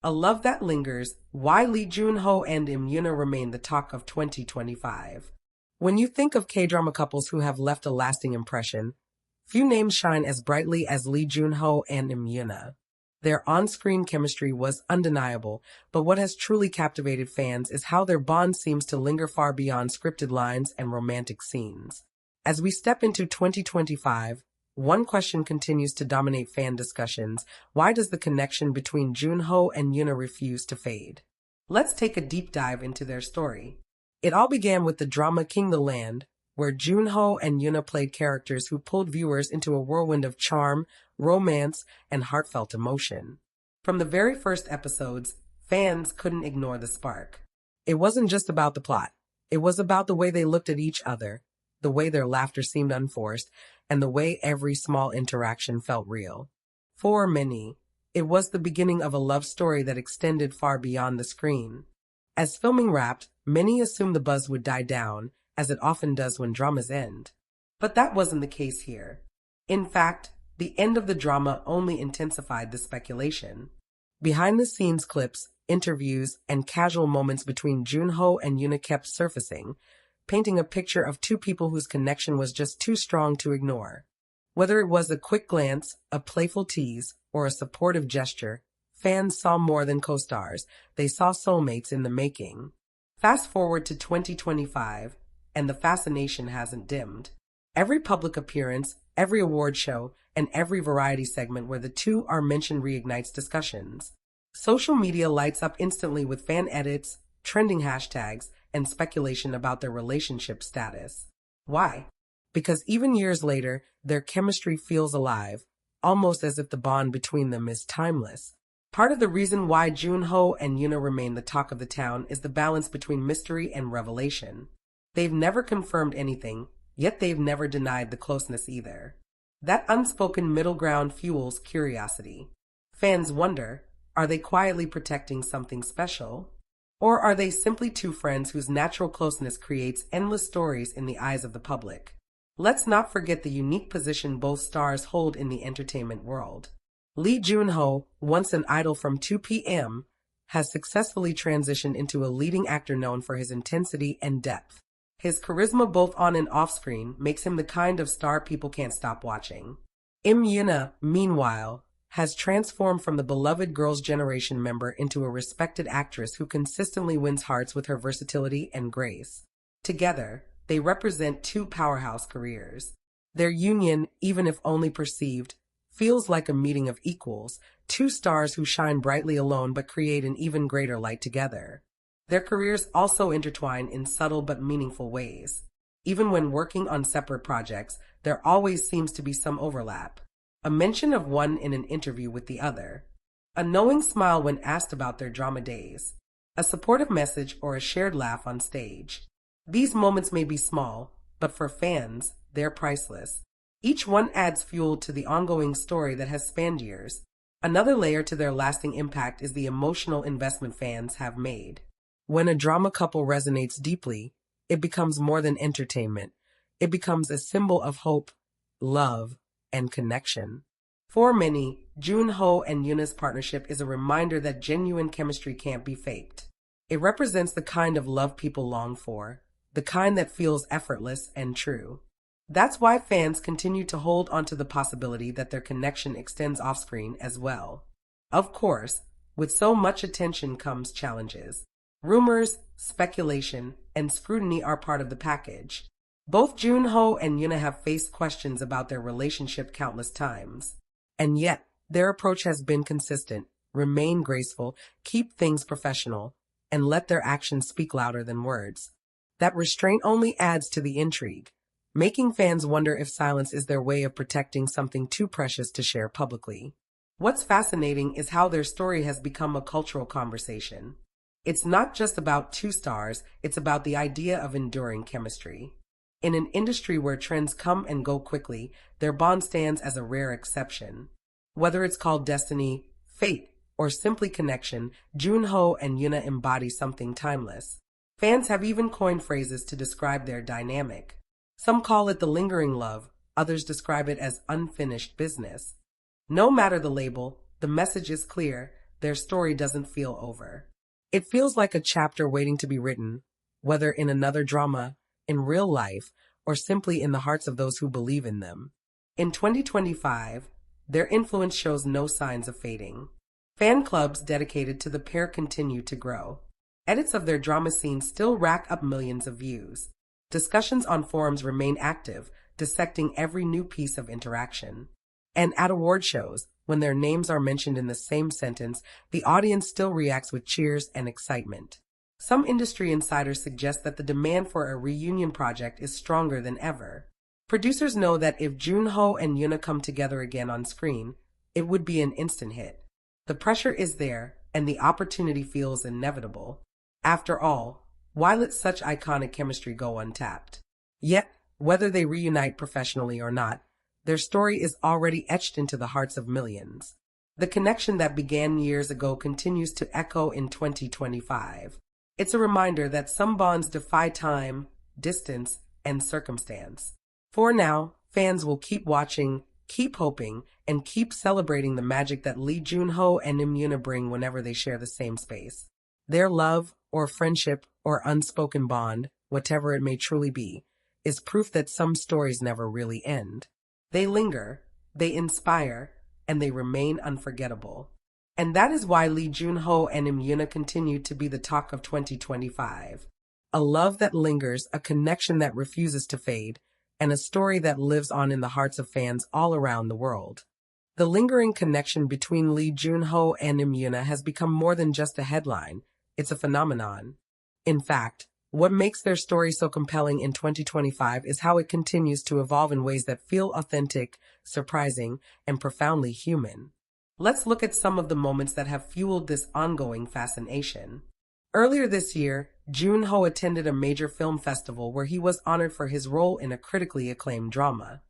A love that lingers, why Lee Jun-ho and Yoona remain the talk of 2025. When you think of K-drama couples who have left a lasting impression, few names shine as brightly as Lee Jun-ho and Yoona. Their on-screen chemistry was undeniable, but what has truly captivated fans is how their bond seems to linger far beyond scripted lines and romantic scenes. As we step into 2025, one question continues to dominate fan discussions: why does the connection between Jun-ho and Yoona refuse to fade? Let's take a deep dive into their story. It all began with the drama King the Land, where Jun-ho and Yoona played characters who pulled viewers into a whirlwind of charm, romance, and heartfelt emotion. From the very first episodes, fans couldn't ignore the spark. It wasn't just about the plot. It was about the way they looked at each other, the way their laughter seemed unforced, and the way every small interaction felt real. For many, it was the beginning of a love story that extended far beyond the screen. As filming wrapped, many assumed the buzz would die down, as it often does when dramas end. But that wasn't the case here. In fact, the end of the drama only intensified the speculation. Behind-the-scenes clips, interviews, and casual moments between Jun-ho and Yoona kept surfacing, painting a picture of two people whose connection was just too strong to ignore. Whether it was a quick glance, a playful tease, or a supportive gesture, fans saw more than co-stars. They saw soulmates in the making. Fast forward to 2025, and the fascination hasn't dimmed. Every public appearance, every award show, and every variety segment where the two are mentioned reignites discussions. Social media lights up instantly with fan edits, trending hashtags, and speculation about their relationship status. Why? Because even years later, their chemistry feels alive, almost as if the bond between them is timeless. Part of the reason why Jun-ho and Yoona remain the talk of the town is the balance between mystery and revelation. They've never confirmed anything, yet they've never denied the closeness either. That unspoken middle ground fuels curiosity. Fans wonder, are they quietly protecting something special? Or are they simply two friends whose natural closeness creates endless stories in the eyes of the public? Let's not forget the unique position both stars hold in the entertainment world. Lee Jun-ho, once an idol from 2PM, has successfully transitioned into a leading actor known for his intensity and depth. His charisma both on and off screen makes him the kind of star people can't stop watching. Yoona, meanwhile, has transformed from the beloved Girls' Generation member into a respected actress who consistently wins hearts with her versatility and grace. Together, they represent two powerhouse careers. Their union, even if only perceived, feels like a meeting of equals, two stars who shine brightly alone but create an even greater light together. Their careers also intertwine in subtle but meaningful ways. Even when working on separate projects, there always seems to be some overlap. A mention of one in an interview with the other. A knowing smile when asked about their drama days. A supportive message or a shared laugh on stage. These moments may be small, but for fans, they're priceless. Each one adds fuel to the ongoing story that has spanned years. Another layer to their lasting impact is the emotional investment fans have made. When a drama couple resonates deeply, it becomes more than entertainment. It becomes a symbol of hope, love, and connection. For many, Jun-ho and Yoona's partnership is a reminder that genuine chemistry can't be faked. It represents the kind of love people long for, the kind that feels effortless and true. That's why fans continue to hold onto the possibility that their connection extends off-screen as well. Of course, with so much attention comes challenges. Rumors, speculation, and scrutiny are part of the package. Both Jun-ho and Yoona have faced questions about their relationship countless times. And yet, their approach has been consistent: remain graceful, keep things professional, and let their actions speak louder than words. That restraint only adds to the intrigue, making fans wonder if silence is their way of protecting something too precious to share publicly. What's fascinating is how their story has become a cultural conversation. It's not just about two stars, it's about the idea of enduring chemistry. In an industry where trends come and go quickly, their bond stands as a rare exception. Whether it's called destiny, fate, or simply connection, Jun-ho and Yoona embody something timeless. Fans have even coined phrases to describe their dynamic. Some call it the lingering love, others describe it as unfinished business. No matter the label, the message is clear: their story doesn't feel over. It feels like a chapter waiting to be written, whether in another drama, in real life, or simply in the hearts of those who believe in them. In 2025, their influence shows no signs of fading. Fan clubs dedicated to the pair continue to grow. Edits of their drama scenes still rack up millions of views. Discussions on forums remain active, dissecting every new piece of interaction. And at award shows, when their names are mentioned in the same sentence, the audience still reacts with cheers and excitement. Some industry insiders suggest that the demand for a reunion project is stronger than ever. Producers know that if Junho and Yoona come together again on screen, it would be an instant hit. The pressure is there, and the opportunity feels inevitable. After all, why let such iconic chemistry go untapped? Yet, whether they reunite professionally or not, their story is already etched into the hearts of millions. The connection that began years ago continues to echo in 2025. It's a reminder that some bonds defy time, distance, and circumstance. For now, fans will keep watching, keep hoping, and keep celebrating the magic that Lee Junho and Yoona bring whenever they share the same space. Their love, or friendship, or unspoken bond, whatever it may truly be, is proof that some stories never really end. They linger, they inspire, and they remain unforgettable. And that is why Lee Junho and Yoona continue to be the talk of 2025. A love that lingers, a connection that refuses to fade, and a story that lives on in the hearts of fans all around the world. The lingering connection between Lee Junho and Yoona has become more than just a headline, it's a phenomenon. In fact, what makes their story so compelling in 2025 is how it continues to evolve in ways that feel authentic, surprising, and profoundly human. Let's look at some of the moments that have fueled this ongoing fascination. Earlier this year, Junho attended a major film festival where he was honored for his role in a critically acclaimed drama.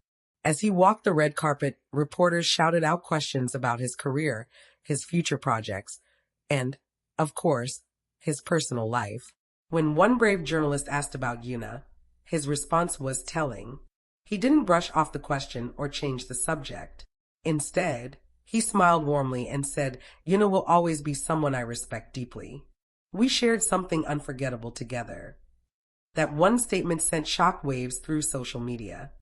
As he walked the red carpet, reporters shouted out questions about his career, his future projects, and, of course, his personal life. When one brave journalist asked about Yoona, his response was telling. He didn't brush off the question or change the subject. Instead, he smiled warmly and said, "Yoona will always be someone I respect deeply. We shared something unforgettable together." That one statement sent shockwaves through social media.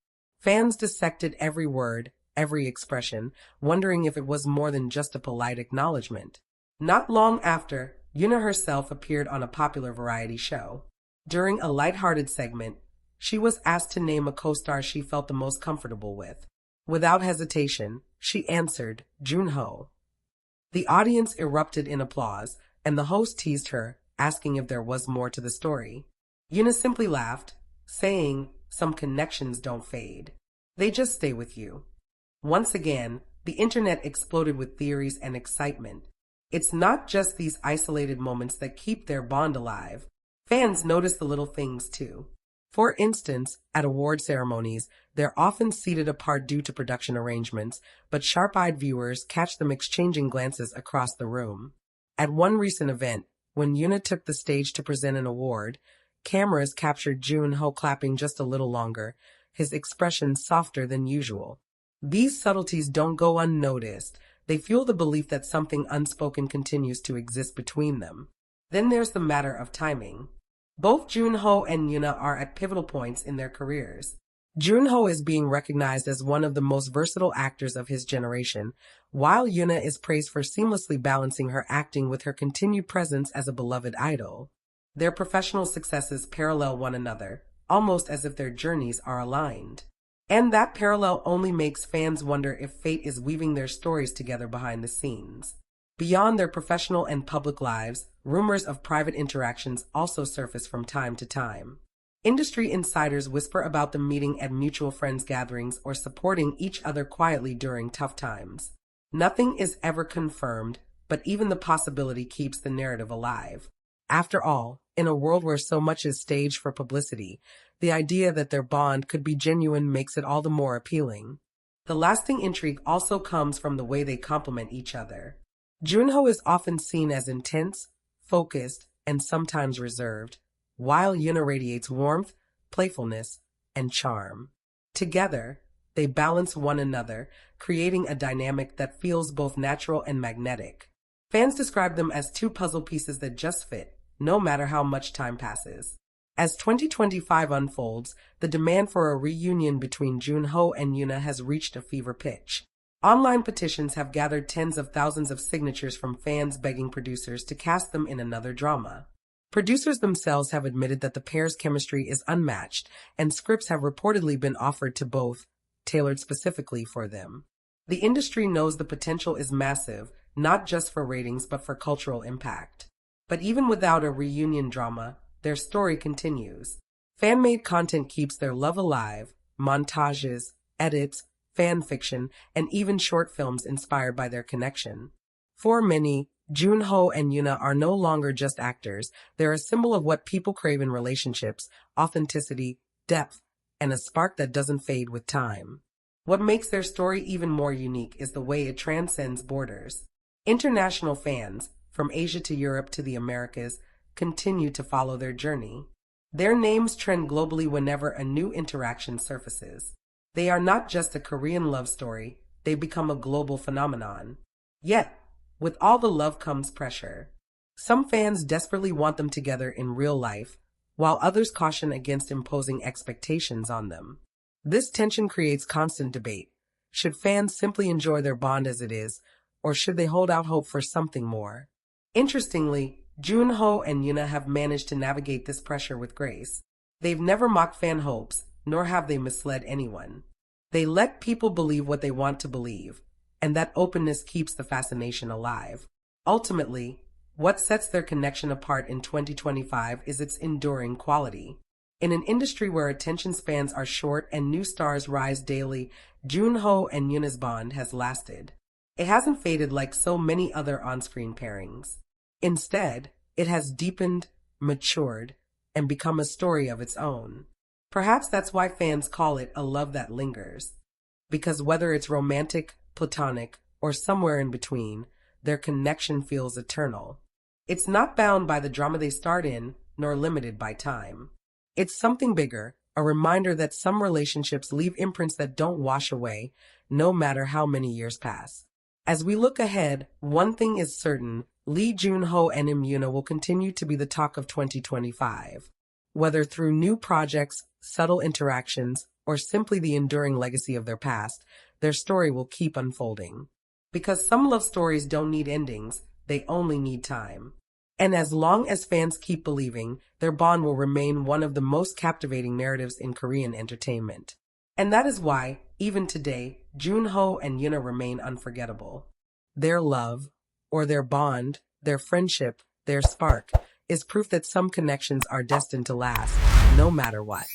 Fans dissected every word, every expression, wondering if it was more than just a polite acknowledgement. Not long after, Yoona herself appeared on a popular variety show. During a lighthearted segment, she was asked to name a co-star she felt the most comfortable with. Without hesitation, she answered, "Junho." The audience erupted in applause, and the host teased her, asking if there was more to the story. Yoona simply laughed, saying, "Some connections don't fade. They just stay with you." Once again, the internet exploded with theories and excitement. It's not just these isolated moments that keep their bond alive. Fans notice the little things too. For instance, at award ceremonies, they're often seated apart due to production arrangements, but sharp-eyed viewers catch them exchanging glances across the room. At one recent event, when Yoona took the stage to present an award, cameras captured Junho clapping just a little longer, his expression softer than usual. These subtleties don't go unnoticed. They fuel the belief that something unspoken continues to exist between them. Then there's the matter of timing. Both Junho and Yoona are at pivotal points in their careers. Junho is being recognized as one of the most versatile actors of his generation, while Yoona is praised for seamlessly balancing her acting with her continued presence as a beloved idol. Their professional successes parallel one another, almost as if their journeys are aligned. And that parallel only makes fans wonder if fate is weaving their stories together behind the scenes. Beyond their professional and public lives, rumors of private interactions also surface from time to time. Industry insiders whisper about them meeting at mutual friends gatherings or supporting each other quietly during tough times. Nothing is ever confirmed, but even the possibility keeps the narrative alive. After all, in a world where so much is staged for publicity, the idea that their bond could be genuine makes it all the more appealing. The lasting intrigue also comes from the way they complement each other. Junho is often seen as intense, focused, and sometimes reserved, while Yoona radiates warmth, playfulness, and charm. Together, they balance one another, creating a dynamic that feels both natural and magnetic. Fans describe them as two puzzle pieces that just fit, no matter how much time passes. As 2025 unfolds, the demand for a reunion between Junho and Yoona has reached a fever pitch. Online petitions have gathered tens of thousands of signatures from fans begging producers to cast them in another drama. Producers themselves have admitted that the pair's chemistry is unmatched, and scripts have reportedly been offered to both, tailored specifically for them. The industry knows the potential is massive, not just for ratings but for cultural impact. But even without a reunion drama, their story continues. Fan-made content keeps their love alive, montages, edits, fan fiction, and even short films inspired by their connection. For many, Junho and Yoona are no longer just actors. They're a symbol of what people crave in relationships: authenticity, depth, and a spark that doesn't fade with time. What makes their story even more unique is the way it transcends borders. International fans, from Asia to Europe to the Americas, continue to follow their journey. Their names trend globally whenever a new interaction surfaces. They are not just a Korean love story, they become a global phenomenon. Yet, with all the love comes pressure. Some fans desperately want them together in real life, while others caution against imposing expectations on them. This tension creates constant debate. Should fans simply enjoy their bond as it is, or should they hold out hope for something more? Interestingly, Junho and Yoona have managed to navigate this pressure with grace. They've never mocked fan hopes, nor have they misled anyone. They let people believe what they want to believe, and that openness keeps the fascination alive. Ultimately, what sets their connection apart in 2025 is its enduring quality. In an industry where attention spans are short and new stars rise daily, Junho and Yoona's bond has lasted. It hasn't faded like so many other on-screen pairings. Instead, it has deepened, matured, and become a story of its own. Perhaps that's why fans call it a love that lingers. Because whether it's romantic, platonic, or somewhere in between, their connection feels eternal. It's not bound by the drama they starred in, nor limited by time. It's something bigger, a reminder that some relationships leave imprints that don't wash away, no matter how many years pass. As we look ahead, one thing is certain: Lee Junho and Yoona will continue to be the talk of 2025. Whether through new projects, subtle interactions, or simply the enduring legacy of their past, their story will keep unfolding. Because some love stories don't need endings, they only need time. And as long as fans keep believing, their bond will remain one of the most captivating narratives in Korean entertainment. And that is why, even today, Junho and Yoona remain unforgettable. Their love, or their bond, their friendship, their spark, is proof that some connections are destined to last, no matter what.